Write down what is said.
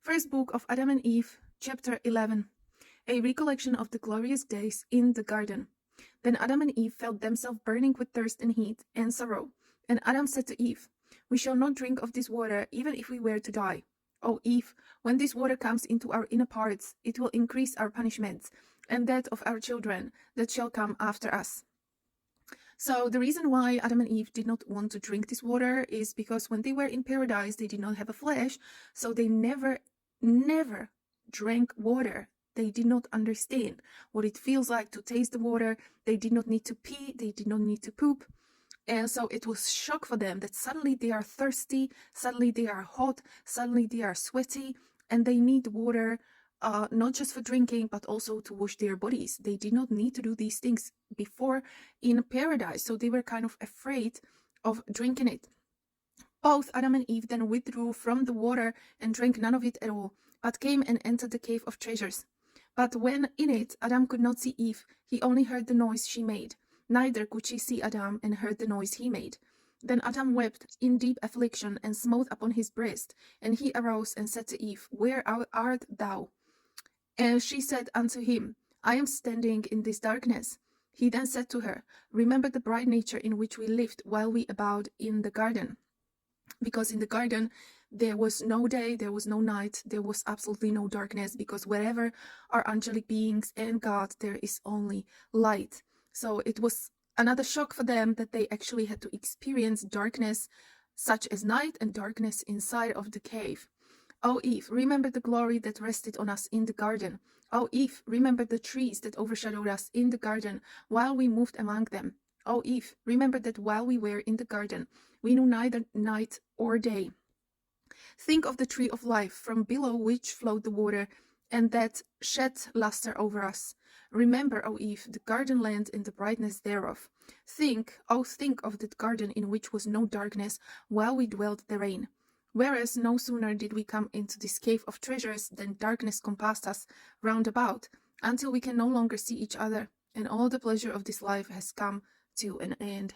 First book of Adam and Eve, chapter 11. A recollection of the glorious days in the garden. Then Adam and Eve felt themselves burning with thirst and heat and sorrow. And Adam said to Eve, "We shall not drink of this water, even if we were to die. O Eve, when this water comes into our inner parts, it will increase our punishments, and that of our children that shall come after us." So the reason why Adam and Eve did not want to drink this water is because when they were in paradise, they did not have a flesh, so they never drank water. They did not understand what it feels like to taste the water. They did not need to pee. They did not need to poop. And so it was shock for them that suddenly they are thirsty, suddenly they are hot, suddenly they are sweaty, and they need water, not just for drinking, but also to wash their bodies. They did not need to do these things before in paradise, so they were kind of afraid of drinking it. Both Adam and Eve then withdrew from the water and drank none of it at all, but came and entered the cave of treasures. But when in it, Adam could not see Eve, he only heard the noise she made. Neither could she see Adam and heard the noise he made. Then Adam wept in deep affliction and smote upon his breast. And he arose and said to Eve, "Where art thou?" And she said unto him, "I am standing in this darkness." He then said to her, "Remember the bright nature in which we lived while we abode in the garden." Because in the garden there was no day, there was no night, there was absolutely no darkness, because wherever are angelic beings and God, there is only light. So it was another shock for them that they actually had to experience darkness such as night and darkness inside of the cave. O Eve, remember the glory that rested on us in the garden. O Eve, remember the trees that overshadowed us in the garden while we moved among them. O Eve, remember that while we were in the garden, we knew neither night or day. Think of the tree of life, from below which flowed the water, and that shed luster over us. Remember, O Eve, the garden land and the brightness thereof. Think of that garden in which was no darkness, while we dwelt therein. Whereas no sooner did we come into this cave of treasures than darkness compassed us round about, until we can no longer see each other, and all the pleasure of this life has come to an end.